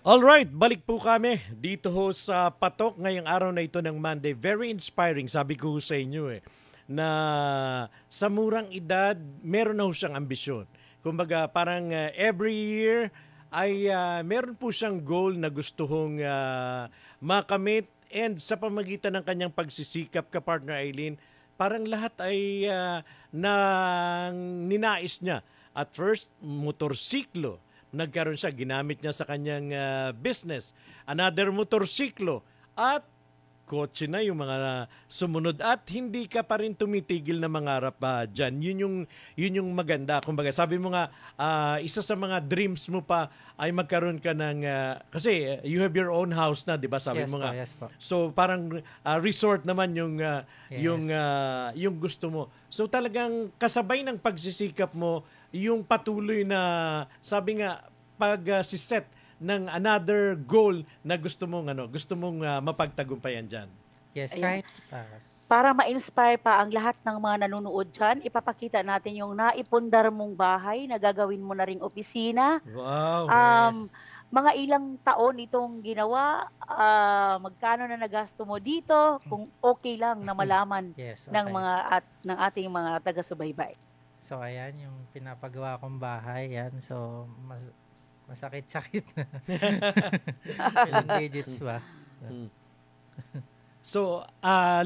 Alright, balik po kami dito ho sa Patok ngayong araw na ito ng Monday. Very inspiring, sabi ko sa inyo na sa murang edad, meron na ho siyang ambisyon. Kumbaga, parang every year ay meron po siyang goal na gusto hong makamit, and sa pamagitan ng kanyang pagsisikap, ka partner Eileen, parang lahat ay ninais niya. At first, motorsiklo. Nagkaroon siya, ginamit niya sa kanyang business. Another motorsiklo. At kotse na yung mga sumunod. At hindi ka pa rin tumitigil na mangarap dyan. Yun yung maganda. Kumbaga, sabi mo nga, isa sa mga dreams mo pa ay magkaroon ka ng... kasi you have your own house na, di ba? Sabi Yes mo po, nga. yes po. So parang resort naman yung Yes. yung gusto mo. So talagang kasabay ng pagsisikap mo yung patuloy na sabi nga pag-siset ng another goal na gusto mong mapagtagumpayan diyan. Yes, Ayan. kahit Para ma-inspire pa ang lahat ng mga nanonood dyan, ipapakita natin yung naipundar mong bahay na gagawin mo na ring opisina. Wow. Um, Mga ilang taon itong ginawa, magkano na nagasto mo dito, kung okay lang na malaman yes, ng okay. ng ating mga taga-subaybay. So ayan yung pinapagawa kong bahay yan. So masakit-sakit na. Ilang digits ba? So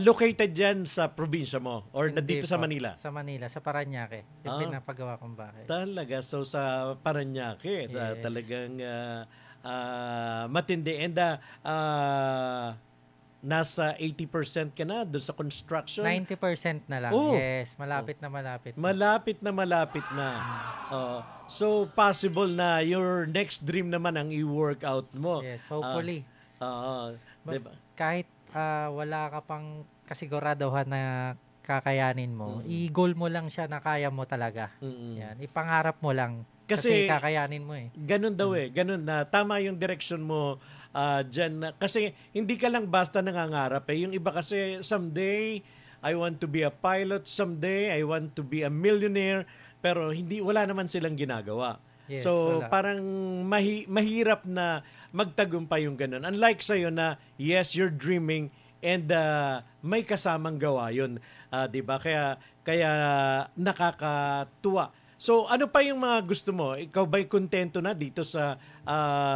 located diyan sa probinsya mo or Hindi dito sa po. Manila? Sa Manila, sa Parañaque. Yung pinapagawa kong bahay. Talaga, so sa Parañaque, Yes. talagang matindi. And nasa 80% ka na doon sa construction. 90% na lang. Oh. Yes, malapit na malapit. Malapit na. So possible na your next dream naman ang i-workout mo. Yes, hopefully. Diba? Kahit wala ka pang kasiguraduhan na kakayanin mo, i-goal mo lang siya na kaya mo talaga. Yan, ipangarap mo lang. Kasi kakayanin mo Ganun daw ganun na tama yung direction mo dyan. Kasi hindi ka lang basta nangangarap Yung iba kasi someday I want to be a pilot, someday I want to be a millionaire, pero wala naman silang ginagawa. Yes, So wala. parang mahirap na magtagumpay yung ganun. Unlike sa'yo na yes, you're dreaming and may kasamang gawa yun. 'Di ba? Kaya nakakatuwa. So, ano pa yung mga gusto mo? Ikaw ba'y kontento na dito sa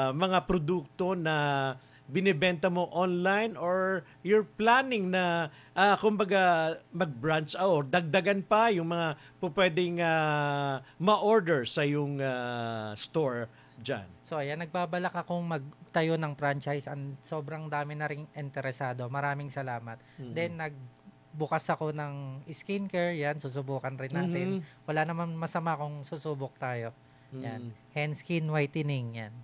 mga produkto na binibenta mo online, or you're planning na, kumbaga, mag-branch out or dagdagan pa yung mga pwedeng ma-order sa yung store dyan? So, ayan, nagbabalak akong magtayo ng franchise. Sobrang dami na ring interesado. Maraming salamat. Then, bukas ako ng skincare, yan, susubukan rin natin. Wala naman masama kung susubok tayo. Yan, hand skin whitening, yan.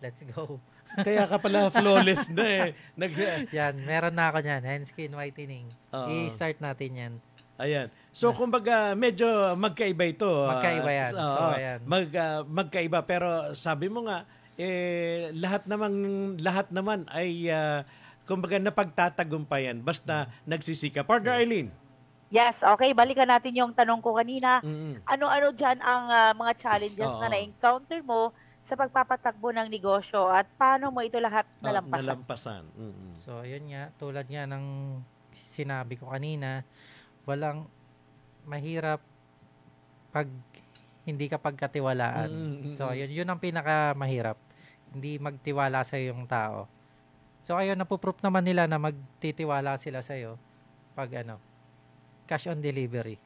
Let's go. Kaya ka pala flawless na Yan, meron na ako yan, hand skin whitening. I-start natin yan. Ayan. So, kumbaga, medyo magkaiba ito. Magkaiba yan. So, ayan. Magkaiba. Pero sabi mo nga, lahat naman ay kumbaga napagtatagumpayan basta nagsisika. Partner Eileen. Yes, okay. Balikan natin yung tanong ko kanina. Ano-ano dyan ang mga challenges na na-encounter mo sa pagpapatakbo ng negosyo at paano mo ito lahat nalampasan? So, yun nga. Tulad nga ng sinabi ko kanina, walang mahirap pag hindi ka pagkatiwalaan. So, yun ang pinakamahirap. Hindi magtiwala sa yung tao. So, ayun, napuproof naman nila na magtitiwala sila sa'yo pag cash on delivery.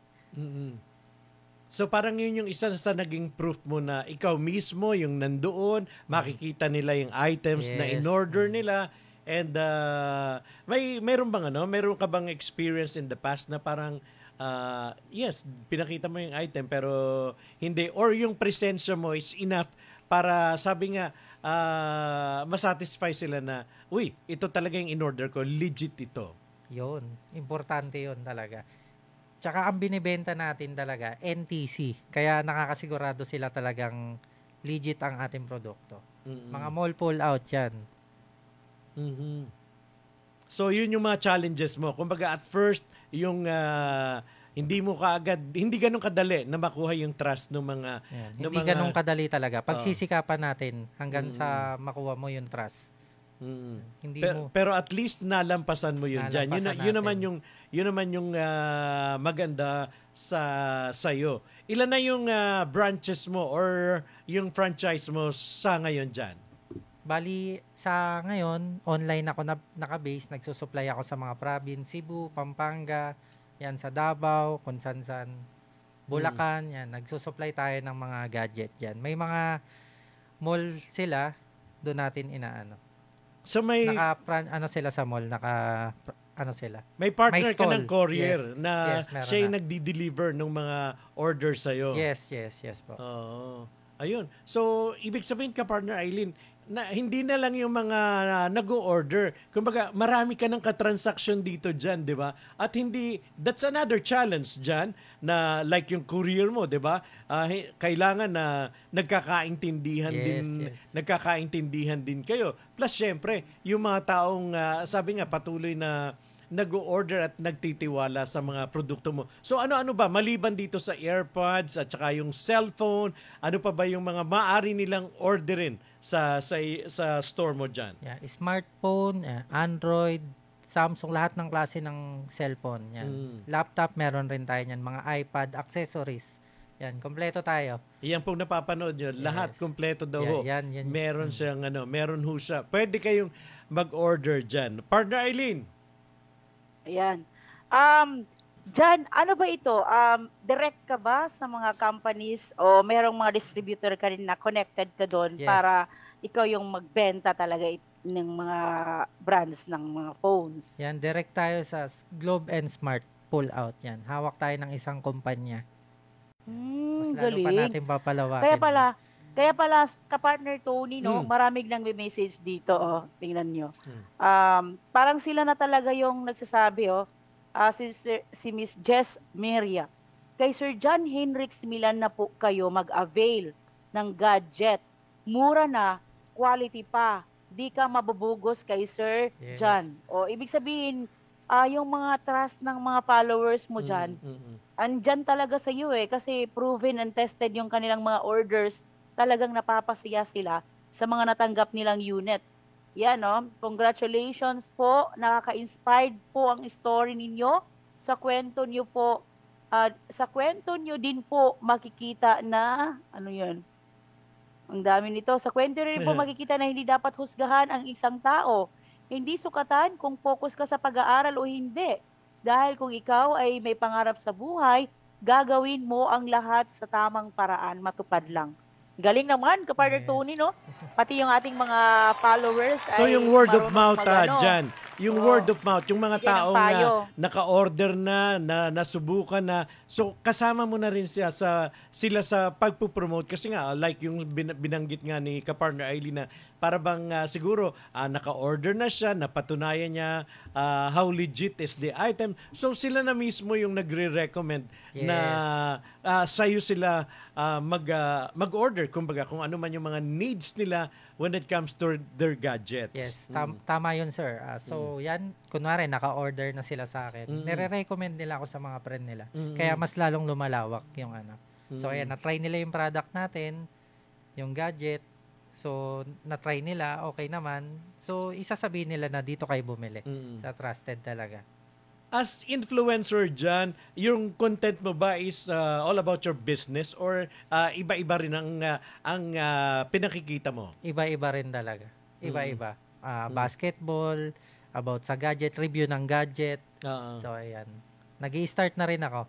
So, parang yun yung isa sa naging proof mo na ikaw mismo yung nandoon, makikita nila yung items na in-order nila, and meron ka bang experience in the past na parang yes, pinakita mo yung item pero hindi, or yung presensya mo is enough para sabi nga masatisfy sila na, uy, ito talaga yung in-order ko, legit ito. Yun, importante yun talaga. Tsaka ang binibenta natin talaga, NTC. Kaya nakakasigurado sila talagang legit ang ating produkto. Mga mall pull out yan. So, yun yung mga challenges mo. Kumbaga, at first, yung hindi mo kaagad, hindi ganun kadali na makuha yung trust ng mga hindi ganun kadali talaga. Pagsisikapan natin hanggang sa makuha mo yung trust. Hindi pero at least nalampasan mo yun diyan. Yun naman yung maganda sa iyo. Ilan na yung branches mo or yung franchise mo sa ngayon diyan? Bali, sa ngayon, online ako naka-base. Nagsusupply ako sa mga province, Cebu, Pampanga, yan sa Davao, kung san-san, Bulacan, yan. Nagsusupply tayo ng mga gadget yan. May mga mall sila, doon natin inaano. So may sila sa mall, sila. May partner ka ng courier na siya yung nagdi-deliver ng mga orders sa'yo. Yes po. Ayun. So, ibig sabihin ka, partner Eileen, na hindi na lang yung mga nag-o-order. Kumbaga, marami ka ng katransaction dito dyan, di ba? At hindi, that's another challenge dyan, na like yung courier mo, di ba? Kailangan na nagkakaintindihan din kayo. Plus, syempre, yung mga taong, sabi nga, patuloy na nag-o-order at nagtitiwala sa mga produkto mo. So ano-ano ba maliban dito sa AirPods at saka yung cellphone, ano pa ba yung mga maaari nilang orderin sa store mo diyan? Yeah, smartphone, Android, Samsung, lahat ng klase ng cellphone. Yan. Laptop, meron rin tayo niyan, mga iPad, accessories. Yan, kompleto tayo. Iyan pong napapanood nyo, lahat kompleto daw ho. Yan. Meron siyang meron ho siya. Pwede kayong mag-order diyan. Partner Eileen. Ayan. Jan, ano ba ito? Direct ka ba sa mga companies o merong mga distributor ka rin na connected ka doon para ikaw yung magbenta talaga ng mga brands ng mga phones? Yan, direct tayo sa Globe and Smart pull-out yan. Hawak tayo ng isang kumpanya. Mas lalo galing. Pa natin papalawakin. Kaya pala, ka-partner Tony, maraming nang message dito, tingnan nyo. Parang sila na talaga yung nagsasabi, si Miss Jess Meria. Kay Sir John Henrix Milan na po kayo mag-avail ng gadget. Mura na, quality pa. Di ka mabubugos kay Sir John. Ibig sabihin, yung mga trust ng mga followers mo dyan, andyan talaga sa iyo kasi proven and tested yung kanilang mga orders. Talagang napapasaya sila sa mga natanggap nilang unit. Yan, congratulations po. Nakaka-inspired po ang story ninyo. Sa kwento nyo po, sa kwento nyo din po makikita na, ang dami nito. Sa kwento rin po makikita na hindi dapat husgahan ang isang tao. Hindi sukatan kung focus ka sa pag-aaral o hindi. Dahil kung ikaw ay may pangarap sa buhay, gagawin mo ang lahat sa tamang paraan, matupad lang. Galing naman, kapartner Tony, no? Pati yung ating mga followers so yung word of mouth, Jan. Yung word of mouth, yung mga taong naka-order na, nasubukan na. So, kasama mo na rin sila sa pagpupromote. Kasi nga, like yung binanggit nga ni kapartner Eileen na para bang siguro naka-order na siya, napatunayan niya how legit is the item. So, sila na mismo yung nagre-recommend na sa'yo sila mag-order. Kumbaga, kung ano man yung mga needs nila when it comes to their gadgets. Yes, tama yun, sir. So, yan, kunwari, naka-order na sila sa akin. Nire-recommend nila ako sa mga friend nila. Kaya mas lalong lumalawak yung So, ayan, na-try nila yung product natin, yung gadget. So, na-try nila, okay naman. So, isasabihin nila na dito kayo bumili. Sa trusted talaga. As influencer dyan, yung content mo ba is all about your business or iba-iba rin ang pinakikita mo? Iba-iba rin talaga. Iba-iba. Basketball, about sa gadget, review ng gadget. So, ayan. Nag-i-start na rin ako.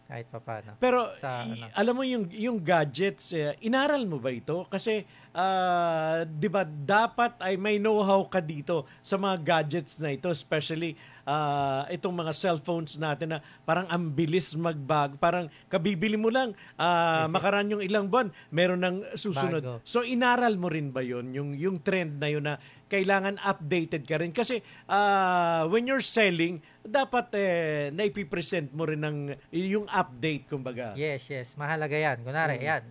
Kahit pa paano. Pero, alam mo yung gadgets, inaral mo ba ito? Kasi, di ba, dapat ay may know-how ka dito sa mga gadgets na ito, especially itong mga cellphones natin na parang ang bilis magbago. Parang kabibili mo lang, makaraan yung ilang buwan, meron ng susunod. Bago. So, inaral mo rin ba yun? Yung trend na yun na kailangan updated ka rin. Kasi when you're selling, dapat naipipresent mo rin yung update, kumbaga. Yes. Mahalaga yan. Kunwari, yan.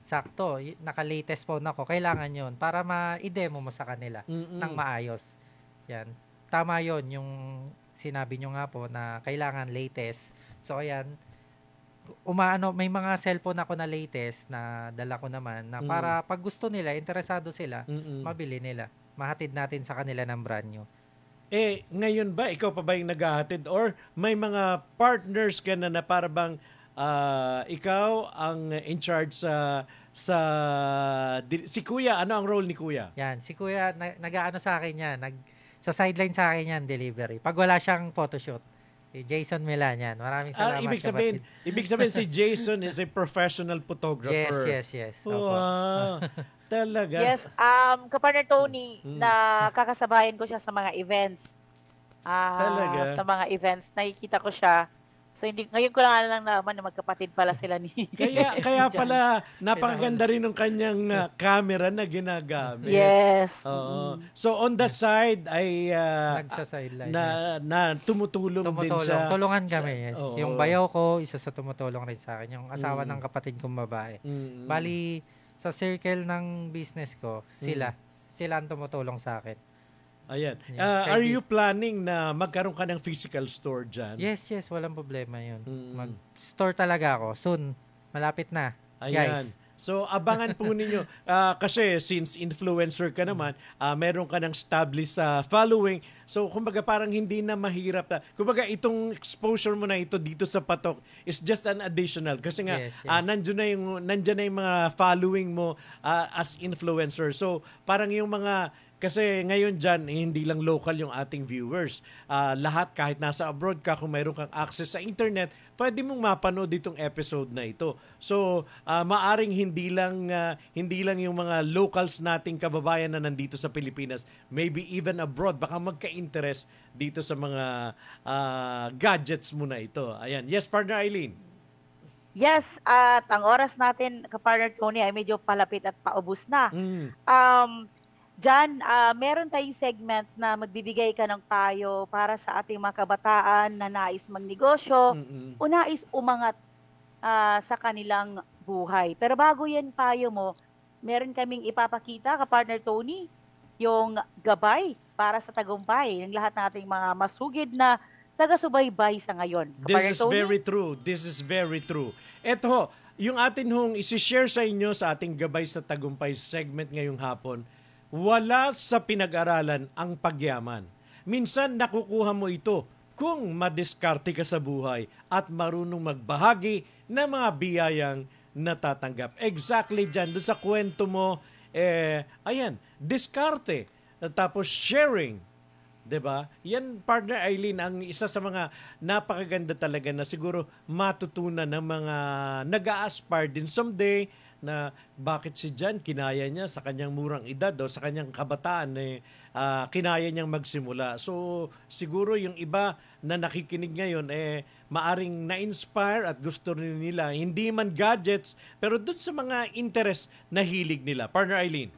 Sakto, naka-latest phone ako. Kailangan yon para ma-demo mo sa kanila ng maayos. Yan. Tama yon yung sinabi nyo nga po na kailangan latest. So, ayan, may mga cellphone ako na latest na dala ko naman na para pag gusto nila, interesado sila, mabili nila. Mahatid natin sa kanila ng brand new. Ngayon ba, ikaw pa ba yung naghahatid or may mga partners ka na para bang ikaw ang in charge si Kuya? Ano ang role ni Kuya? Yan, si Kuya, nag-aano sa akin yan, sa sideline sa akin yan, delivery. Pag wala siyang photoshoot. Si Jason Milan yan. Maraming salamat. Ibig sabihin si Jason is a professional photographer. Yes. Wow. Talaga. Yes, kapartner Tony, na kakasabayan ko siya sa mga events. Talaga? Sa mga events, nakikita ko siya. So ngayon ko lang naman na magkapatid pala sila ni Kaya pala napakaganda rin ng kanyang camera na ginagamit. Yes. So on the side ay nagsa-sideline. Na tumutulong din siya. Tulungan kami. Yes. Yung bayaw ko, isa sa tumutulong rin sa akin. Yung asawa ng kapatid kong babae. Bali, sa circle ng business ko, sila ang tumutulong sa akin. Ayan. Are you planning na magkaroon ka ng physical store dyan? Yes. Walang problema yun. Mag-store talaga ako. Soon. Malapit na. Ayan. Guys. So, abangan po ninyo. Kasi since influencer ka naman, meron ka ng established following. So, kumbaga parang hindi na mahirap. Kumbaga itong exposure mo na ito dito sa Patok is just an additional. Kasi nga, nandiyan na yung mga following mo as influencer. So, parang yung mga kasi ngayon dyan, hindi lang local yung ating viewers. Lahat, kahit nasa abroad ka, kung mayroon kang access sa internet, pwede mong mapanood itong episode na ito. So, maaring hindi lang yung mga locals nating kababayan na nandito sa Pilipinas, maybe even abroad, baka magka-interest dito sa mga gadgets mo na ito. Ayan. Yes, partner Eileen. Yes, at ang oras natin, kapartner Tony, ay medyo palapit at paubos na. Diyan, meron tayong segment na magbibigay ka ng payo para sa ating mga kabataan na nais magnegosyo o nais umangat sa kanilang buhay. Pero bago yan payo mo, meron kaming ipapakita, kapartner Tony, yung gabay para sa tagumpay ng lahat nating mga masugid na taga-subaybay sa ngayon. This is very true. This is very true. Eto, yung atin hong isi-share sa inyo sa ating gabay sa tagumpay segment ngayong hapon, wala sa pinag-aralan ang pagyaman. Minsan nakukuha mo ito kung madiskarte ka sa buhay at marunong magbahagi ng mga biyayang natatanggap. Exactly dyan, doon sa kwento mo, ayan, diskarte, tapos sharing. 'Di ba? Yan, partner Eileen, ang isa sa mga napakaganda talaga na siguro matutunan ng mga nag-a-aspire din someday na bakit si John kinaya niya sa kanyang murang edad o sa kanyang kabataan kinaya niyang magsimula. So siguro yung iba na nakikinig ngayon maaring na-inspire at gusto rin nila hindi man gadgets pero dun sa mga interest na hilig nila. Partner Eileen.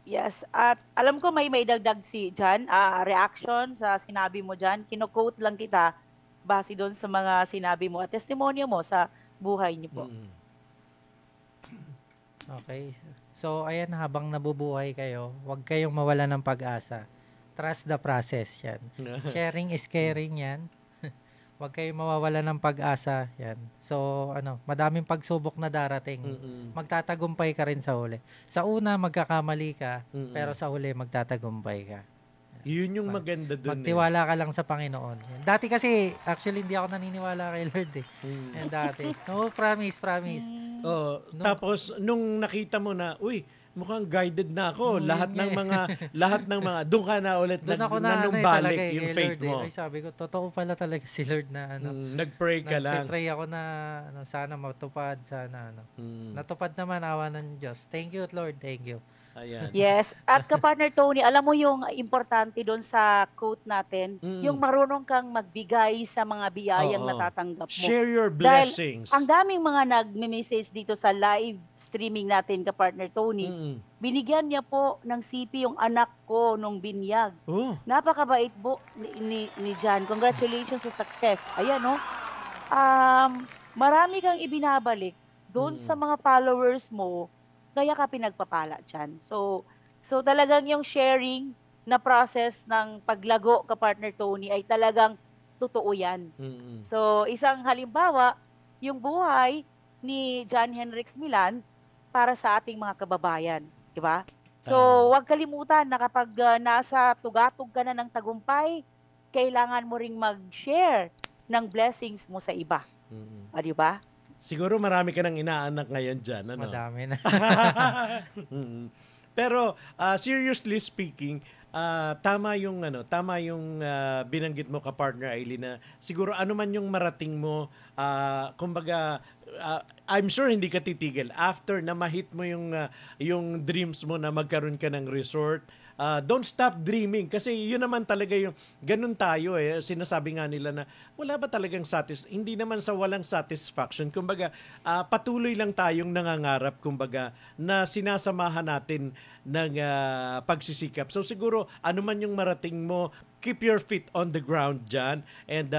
Yes, at alam ko may dagdag si John, reaction sa sinabi mo John. Kino-quote lang kita base doon sa mga sinabi mo at testimonyo mo sa buhay niyo po. Okay. So, ayan, habang nabubuhay kayo, huwag kayong mawala ng pag-asa. Trust the process yan. Sharing is caring yan. Huwag kayong mawawala ng pag-asa yan. So, madaming pagsubok na darating. Magtatagumpay ka rin sa huli. Sa una, magkakamali ka, pero sa huli, magtatagumpay ka. Yun yung maganda dun. Magtiwala ka lang sa Panginoon. Dati kasi, actually, hindi ako naniniwala kay Lord Yan dati. No, promise. Tapos, nung nakita mo na, mukhang guided na ako. Lahat ng mga, doon ka na ulit nanumbalik yung faith mo. Sabi ko, totoo pala talaga si Lord na nag-pray ka lang. Nag-pray ako na sana matupad, sana Natupad naman, awa ng Diyos. Thank you, Lord. Thank you. Ayan. Yes. At kapartner Tony, alam mo yung importante doon sa quote natin, yung marunong kang magbigay sa mga biyayang natatanggap mo. Share your blessings. Dahil ang daming mga nagme-message dito sa live streaming natin, kapartner Tony. Binigyan niya po ng CP yung anak ko nung binyag. Napakabait po ni John. Congratulations sa success. Ayan, no? Marami kang ibinabalik doon sa mga followers mo, kaya ka pinagpapala dyan. So talagang yung sharing na process ng paglago, kapartner Tony, ay talagang totoo yan. Mm-mm. So, isang halimbawa, yung buhay ni John Henrix Milan para sa ating mga kababayan. Diba? So, huwag kalimutan na kapag nasa tugatog ka na ng tagumpay, kailangan mo ring mag-share ng blessings mo sa iba. Diba? Siguro marami ka nang inaanak ngayon dyan. Ano? Madami na. Pero seriously speaking, tama yung binanggit mo ka partner Aileen na siguro ano man yung marating mo, kumbaga I'm sure hindi ka titigil after na ma-hit mo yung dreams mo na magkaroon ka ng resort. Don't stop dreaming kasi yun naman talaga yung ganun tayo sinasabi nga nila na wala ba talagang hindi naman sa walang satisfaction, kumbaga patuloy lang tayong nangangarap, kumbaga na sinasamahan natin ng pagsisikap. So siguro ano man yung marating mo, keep your feet on the ground dyan, and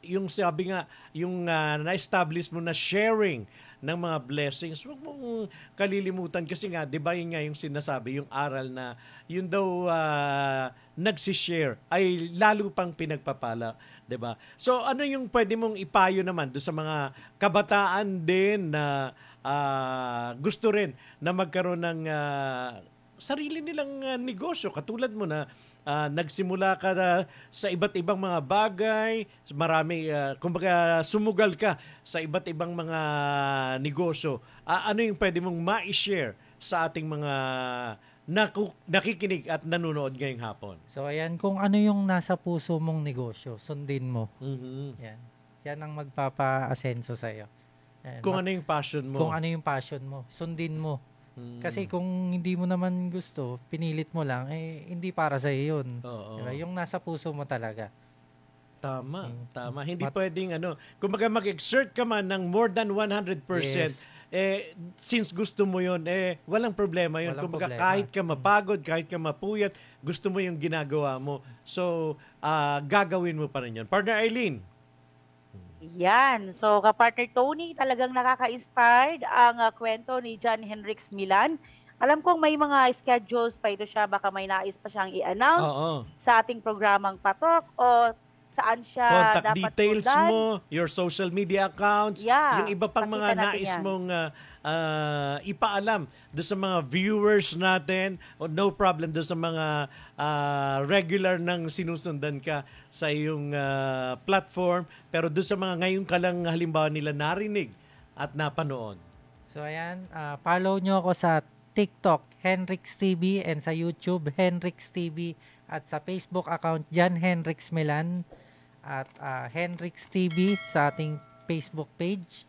yung sabi nga yung na-establish mo na sharing ng mga blessings, huwag mong kalilimutan kasi nga, di ba yun nga yung sinasabi, yung aral na yun daw nagsishare ay lalo pang pinagpapala, di ba? So ano yung pwede mong ipayo naman do sa mga kabataan din na gusto rin na magkaroon ng sarili nilang negosyo, katulad mo na nagsimula ka sa iba't ibang mga bagay, marami, kumbaga sumugal ka sa iba't ibang mga negosyo. Ano yung pwede mong ma-share sa ating mga nakikinig at nanonood ngayong hapon? So ayan, kung ano yung nasa puso mong negosyo, sundin mo. Mm-hmm. Yan ang magpapa-asenso sa'yo. Kung ano yung passion mo. Kung ano yung passion mo, sundin mo. Kasi kung hindi mo naman gusto, pinilit mo lang, hindi para sa iyo yun. Diba? Yung nasa puso mo talaga. Tama. Hindi pwedeng kumbaga mag-exert ka man ng more than 100%. Yes. Since gusto mo yun, walang problema yun. Kumbaga kahit ka mapagod, kahit ka mapuyat, gusto mo yung ginagawa mo. So, gagawin mo pa rin yun. Partner Aileen. Yan. So, ka-partner Tony, talagang nakaka-inspired ang kwento ni John Henrix Milan. Alam kong may mga schedules pa ito siya. Baka may nais pa siyang i-announce sa ating programang Patok o saan siya contact dapat details sundan. mo, your social media accounts, yung iba pang mga nais mong ipaalam doon sa mga viewers natin. No problem doon sa mga regular nang sinusundan ka sa iyong platform. Pero doon sa mga ngayon ka lang halimbawa nila narinig at napanood. So ayan, follow nyo ako sa TikTok, Henrix TV, and sa YouTube, Henrix TV, at sa Facebook account, John Henrix Milan, at Henrix TV sa ating Facebook page,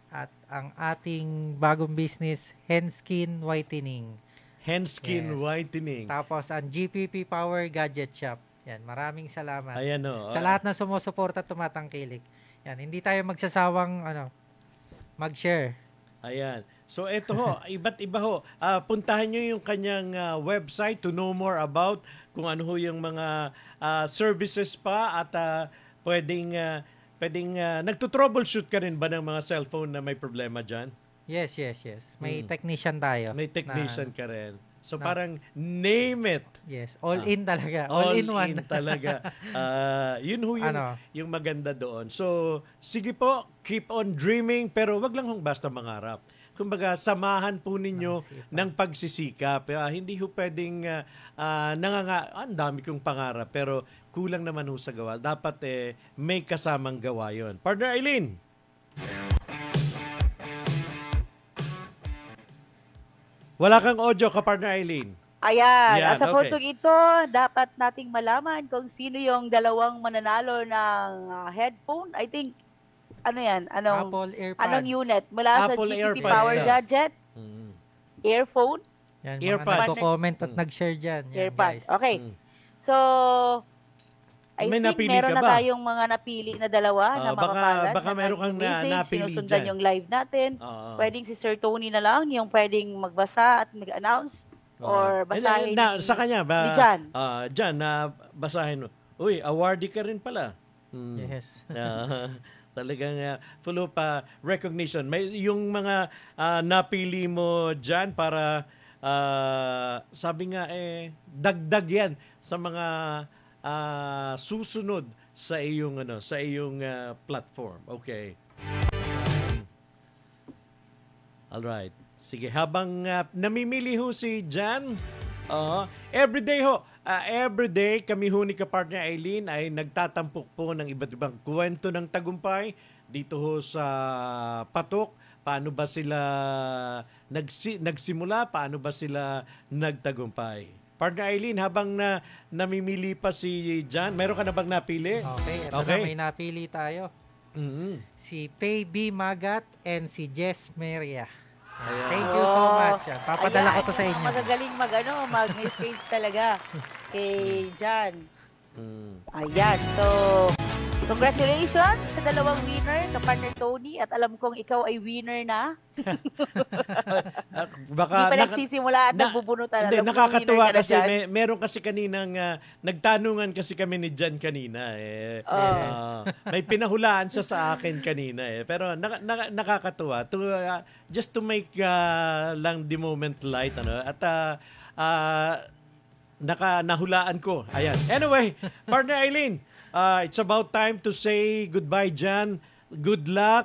at ang ating bagong business, Henskin Whitening. Henskin Whitening. Tapos ang GPP Power Gadget Shop. Yan, maraming salamat. Ayan sa lahat na sumusuporta at tumatangkilik. Yan, hindi tayo magsasawang mag-share. Ayan. So ito ho, iba't iba ho. Puntahan nyo yung kanyang website to know more about kung ano ho yung mga services pa at pwedeng nagto-troubleshoot ka rin ba ng mga cellphone na may problema dyan? Yes. May technician tayo. May technician ka rin. So parang name it. Yes, all in talaga. All in one. Talaga. Yun ho yung maganda doon. So sige po, keep on dreaming pero wag lang hong basta mangarap. Kumbaga, samahan po ninyo ng pagsisikap. Hindi ho pwedeng ang dami kong pangarap pero kulang naman ho sa gawa. Dapat may kasamang gawa yon. Partner Aileen. Wala kang audio ka, Partner Aileen. Ayan. At sa photo'ng ito, dapat nating malaman kung sino yung dalawang mananalo ng headphone. I think Apple AirPods. Anong unit? Mula Apple sa GPP AirPods Power Gadget? Earphone? Yan, AirPods. mga nagko-comment at nag-share dyan. Yan, AirPods. guys. Okay. So, I think meron na tayong mga napili na dalawa na mapapalad. Baka meron kang napili sinusundan dyan. yung live natin. Pwedeng si Sir Tony na lang, yung pwedeng magbasa at mag-announce. Or basahin sa kanya ba? Ni John. John, basahin mo. Uy, awardee ka rin pala. Yes. Talagang full of recognition. May yung mga napili mo dyan para sabi nga dagdag yan sa mga susunod sa iyong platform. Okay. All right. Sige, habang namimili ho si Jan, everyday kami ho ni Kapartner Eileen ay nagtatampok po ng iba't ibang kwento ng tagumpay dito ho sa Patok. Paano ba sila nagsimula? Paano ba sila nagtagumpay? Partner Eileen, habang namimili pa si Jan, meron ka na bang napili? Okay, ito na, may napili tayo. Si Faye B. Magat and si Jess Meria. Thank you so much. Papadala ko to sa inyo. Magagaling mag-message talaga kay Jan. Ayan. So, congratulations sa dalawang winner, Kapartner Tony, at alam kong ikaw ay winner na. Baka hindi pa nagsisimula at nagbubunutan. Hindi, nakakatuwa kasi meron kasi kaninang nagtanungan kasi kami ni Jan kanina. May pinahulaan siya sa akin kanina. Pero nakakatuwa. Just to make lang the moment light. At nahulaan ko. Ayan. Anyway, Partner Eileen, it's about time to say goodbye, Jan. Good luck.